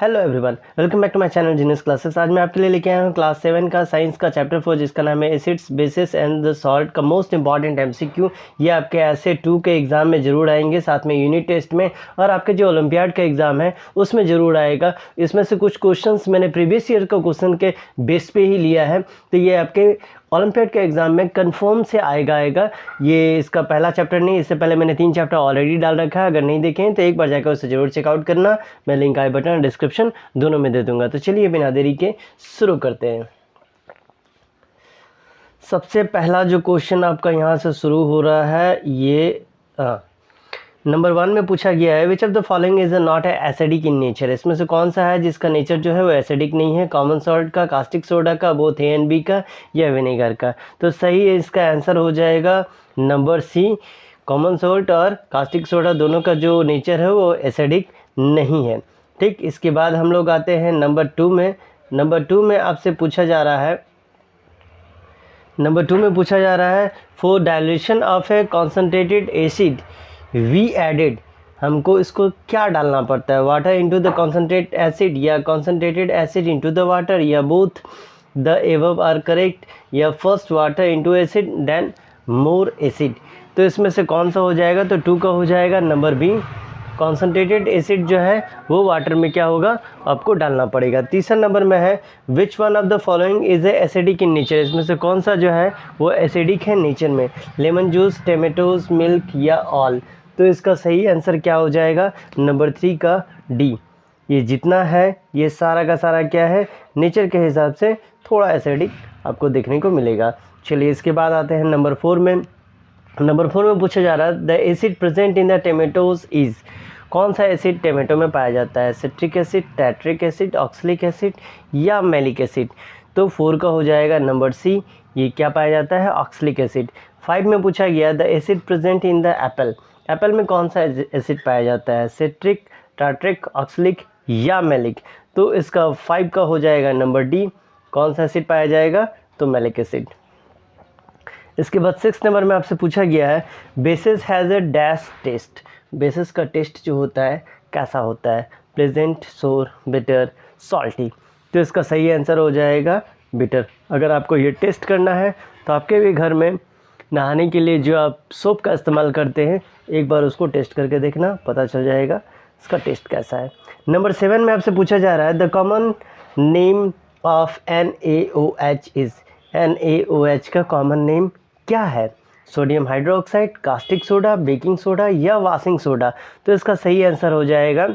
Hello everyone, welcome back to my channel genius classes. आज मैं आपके लिए लेके आया हूँ क्लास 7 का साइंस का चैप्टर 4 जिसका नाम है acids bases and the salt का मोस्ट इंपॉर्टेंट एमसीक्यू। ये आपके ऐसे 2 के एग्जाम में ज़रूर आएंगे, साथ में यूनिट टेस्ट में और आपके जो ओलंपियाड का एग्ज़ाम है उसमें ज़रूर आएगा। इसमें से कुछ क्वेश्चंस मैंने प्रीवियस ईयर का क्वेश्चन के बेस पे ही लिया है, तो ये आपके ओलंपियाड के एग्ज़ाम में कंफर्म से आएगा। ये इसका पहला चैप्टर नहीं, इससे पहले मैंने 3 चैप्टर ऑलरेडी डाल रखा है। अगर नहीं देखें तो एक बार जाकर उसे ज़रूर चेकआउट करना। मैं लिंक आई बटन डिस्क्रिप्शन दोनों में दे दूंगा। तो चलिए बिना देरी के शुरू करते हैं। सबसे पहला जो क्वेश्चन आपका यहाँ से शुरू हो रहा है, ये नंबर 1 में पूछा गया है which of the following is not acidic in nature. इसमें से कौन सा है जिसका नेचर जो है वो एसिडिक नहीं है? कॉमन सॉल्ट का, कास्टिक सोडा का, बोथ ए एंड बी का, या विनेगर का? तो सही है, इसका आंसर हो जाएगा नंबर सी। कॉमन सॉल्ट और कास्टिक सोडा दोनों का जो नेचर है वो एसिडिक नहीं है। ठीक, इसके बाद हम लोग आते हैं नंबर 2 में। नंबर 2 में आपसे पूछा जा रहा है, for dilution of a concentrated acid we added, हमको इसको क्या डालना पड़ता है? Water into the concentrate acid, या concentrated acid into the water, या both the above are correct, या first water into acid then more acid. तो इसमें से कौन सा हो जाएगा? तो 2 का हो जाएगा नंबर बी। कॉन्सनट्रेटेड एसिड जो है वो वाटर में क्या होगा, आपको डालना पड़ेगा। तीसरा नंबर में है which one of the following is a acidic in nature. इसमें से कौन सा जो है वो एसिडिक है नेचर में? लेमन जूस, टमेटोज, मिल्क, या ऑल? तो इसका सही आंसर क्या हो जाएगा? नंबर 3 का डी। ये जितना है ये सारा का सारा क्या है, नेचर के हिसाब से थोड़ा एसिडिक आपको देखने को मिलेगा। चलिए इसके बाद आते हैं नंबर 4 में। नंबर 4 में पूछा जा रहा है the acid present in the tomatoes is, कौन सा एसिड टमेटो में पाया जाता है? Citric acid, टैट्रिक acid, oxalic acid, या मैलिक एसिड? तो 4 का हो जाएगा नंबर सी। ये क्या पाया जाता है? Oxalic acid. 5 में पूछा गया the acid present in the Apple, Apple में कौन सा एसिड पाया जाता है? सिट्रिक, टार्ट्रिक, ऑक्सलिक, या मैलिक? तो इसका 5 का हो जाएगा नंबर डी। कौन सा एसिड पाया जाएगा? तो मैलिक एसिड। इसके बाद 6 नंबर में आपसे पूछा गया है basis has a dash test, basis का टेस्ट जो होता है कैसा होता है? प्लेजेंट, सोर, बिटर, सॉल्टी? तो इसका सही आंसर हो जाएगा बिटर। अगर आपको ये टेस्ट करना है तो आपके भी घर में नहाने के लिए जो आप सोप का इस्तेमाल करते हैं, एक बार उसको टेस्ट करके देखना, पता चल जाएगा इसका टेस्ट कैसा है। नंबर 7 में आपसे पूछा जा रहा है the common name of NaOH is, NaOH का कॉमन नेम क्या है? Sodium hydroxide, caustic soda, baking soda, या वाशिंग सोडा? तो इसका सही आंसर हो जाएगा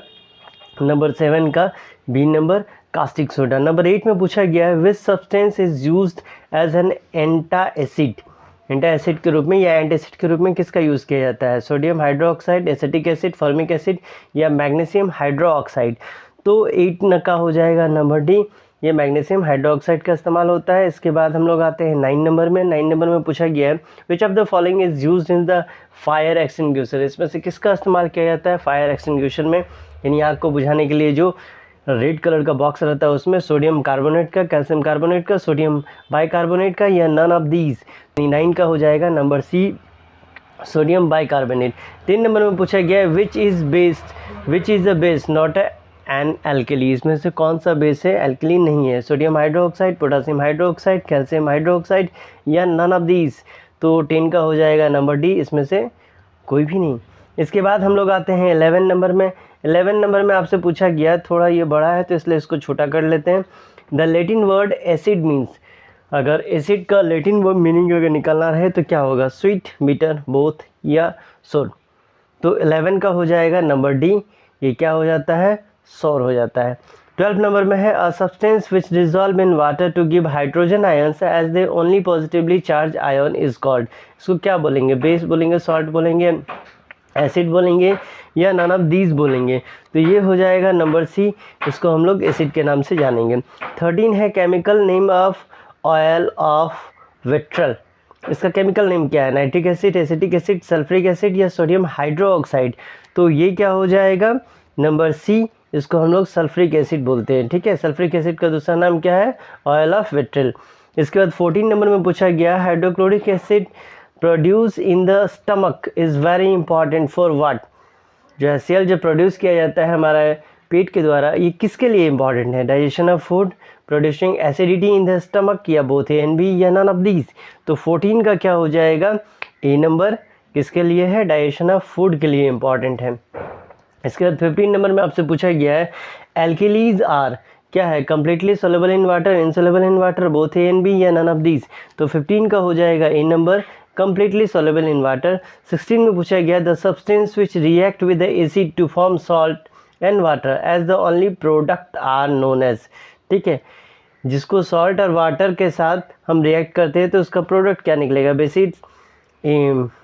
नंबर 7 का B number, caustic soda. Number 8 में पूछा गया है which substance is used as an antacid, antacid के रूप में या एंटासिड के रूप में किसका यूज़ किया जाता है? Sodium hydroxide, acetic acid, formic acid, या मैग्नीशियम हाइड्रोक्साइड? तो 8 का हो जाएगा नंबर डी, ये मैग्नीशियम हाइड्रोक्साइड का इस्तेमाल होता है। इसके बाद हम लोग आते हैं 9 नंबर में। 9 नंबर में पूछा गया है which of the following is used in the fire extinguisher, इसमें से किसका इस्तेमाल किया जाता है फायर एक्सटिंग्विशर में? यानी आग को बुझाने के लिए जो रेड कलर का बॉक्स रहता है उसमें सोडियम कार्बोनेट का, कैल्शियम कार्बोनेट का, सोडियम बाइकार्बोनेट का, या नन ऑफ दीज? 9 का हो जाएगा number C, sodium bicarbonate. 3 number में पूछा गया है which is the base not an alkali, इसमें से कौन सा बेस है एल्कली नहीं है? Sodium hydroxide, potassium hydroxide, calcium hydroxide, या नन ऑफ दीज? तो 10 का हो जाएगा नंबर डी, इसमें से कोई भी नहीं। इसके बाद हम लोग आते हैं 11 नंबर में। 11 नंबर में आपसे पूछा गया, थोड़ा ये बड़ा है तो इसलिए इसको छोटा कर लेते हैं। The Latin word acid means, अगर एसिड का लैटिन वर्ड मीनिंग अगर निकालना रहे तो क्या होगा? स्वीट, बिटर, बोथ, या सोर? तो 11 का हो जाएगा नंबर डी, ये क्या हो जाता है? सोर हो जाता है। 12 नंबर में है a substance which dissolve in water to give hydrogen ions as they only positively charge ion is called, इसको क्या बोलेंगे? बेस बोलेंगे, सॉल्ट बोलेंगे, एसिड बोलेंगे, या नन ऑफ दीज बोलेंगे? तो ये हो जाएगा नंबर सी, इसको हम लोग एसिड के नाम से जानेंगे। 13 है chemical name of oil of vitriol, इसका केमिकल नेम क्या है? Nitric acid, acetic acid, sulphuric acid, या सोडियम हाइड्रोक्साइड? तो ये क्या हो जाएगा? नंबर सी, इसको हम लोग सल्फ्रिक एसिड बोलते हैं। ठीक है, सल्फ्रिक एसिड का दूसरा नाम क्या है? Oil of vitriol. इसके बाद 14 नंबर में पूछा गया hydrochloric acid produce in the stomach is very important for what, जो HCl जो प्रोड्यूस किया जाता है हमारा पेट के द्वारा, ये किसके लिए इंपॉर्टेंट है? Digestion of food, producing acidity in the stomach, या बोथ ए एंड बी, या नन ऑफ दीज। तो 14 का क्या हो जाएगा? ए नंबर किसके लिए है? डाइजेशन ऑफ फूड के लिए इंपॉर्टेंट है। इसके बाद 15 नंबर में आपसे पूछा गया है एल्किलीज आर क्या है? Completely soluble in water, insoluble in water, both A and B, या नन ऑफ दीज। तो 15 का हो जाएगा A number completely soluble in water। 16 में पूछा गया the substance which react with the acid to form salt and water as the only product are known as. ठीक है, जिसको सॉल्ट और वाटर के साथ हम रिएक्ट करते हैं तो उसका प्रोडक्ट क्या निकलेगा?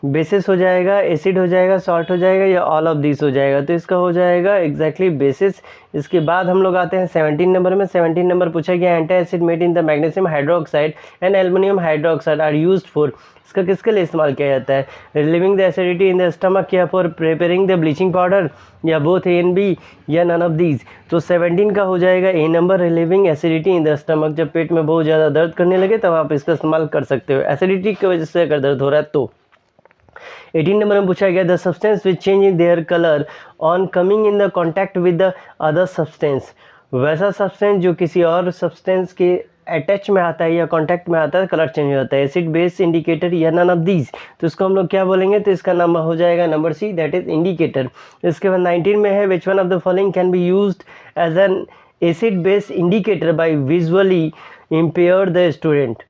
बेसिस हो जाएगा, एसिड हो जाएगा, सॉल्ट हो जाएगा, या ऑल ऑफ दिस हो जाएगा। तो इसका हो जाएगा एग्जैक्टली बेसिस। इसके बाद हम लोग आते हैं 17 नंबर में। 17 नंबर पूछा गया anti acid made in the magnesium hydroxide and aluminium hydroxide are used for, इसका किसके लिए इस्तेमाल किया जाता है? Relieving the acidity in the stomach, या for preparing the bleaching powder, या बोथ ए एंड बी, या नन ऑफ दीज। तो 17 का हो जाएगा A number relieving acidity in the stomach. जब पेट में बहुत ज़्यादा दर्द करने लगे तब आप इसका इस्तेमाल कर सकते हो, एसिडिटी की वजह से अगर दर्द हो रहा है तो। 18 नंबर में पूछा गया the substance which change in their colour on coming in the contact with the other substance, वैसा सब्सटेंस जो किसी और सब्सटेंस के अटैच में आता है या कांटेक्ट में आता है, कलर चेंज हो जाता है। एसिड बेस इंडिकेटर, या नन ऑफ दीज। तो इसको हम लोग क्या बोलेंगे? तो इसका नाम हो जाएगा number C, that is indicator. इसके बाद 19 में है which one of the following can be used as an acid base indicator by visually impaired the student.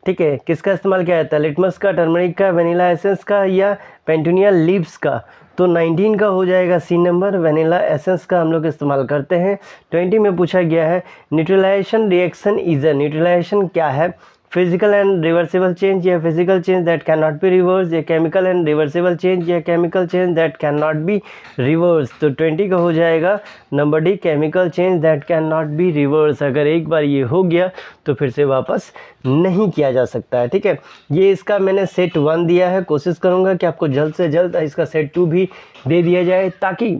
ठीक है, किसका इस्तेमाल किया जाता है? लिटमस का, टर्मरिक का, वनीला एसेंस का, या पेंटूनिया लीव्स का। तो 19 का हो जाएगा सी नंबर, वनीला एसेंस का हम लोग इस्तेमाल करते हैं। 20 में पूछा गया है neutralisation reaction is a, neutralisation क्या है? फिजिकल एंड रिवर्सिबल चेंज, या physical change that can not be reverse, या केमिकल एंड रिवर्सिबल चेंज, या chemical change that can not be reverse. तो 20 का हो जाएगा number D, chemical change that can not be reverse. अगर एक बार ये हो गया तो फिर से वापस नहीं किया जा सकता है। ठीक है, ये इसका मैंने सेट 1 दिया है, कोशिश करूँगा कि आपको जल्द से जल्द इसका सेट 2 भी दे दिया जाए, ताकि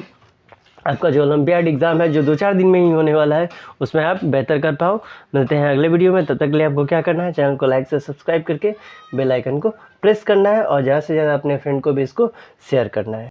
आपका जो ओलंपियाड एग्ज़ाम है जो 2-4 दिन में ही होने वाला है उसमें आप बेहतर कर पाओ। मिलते हैं अगले वीडियो में, तब तक के लिए आपको क्या करना है? चैनल को लाइक से सब्सक्राइब करके बेल आइकन को प्रेस करना है, और ज़्यादा से ज़्यादा अपने फ्रेंड को भी इसको शेयर करना है।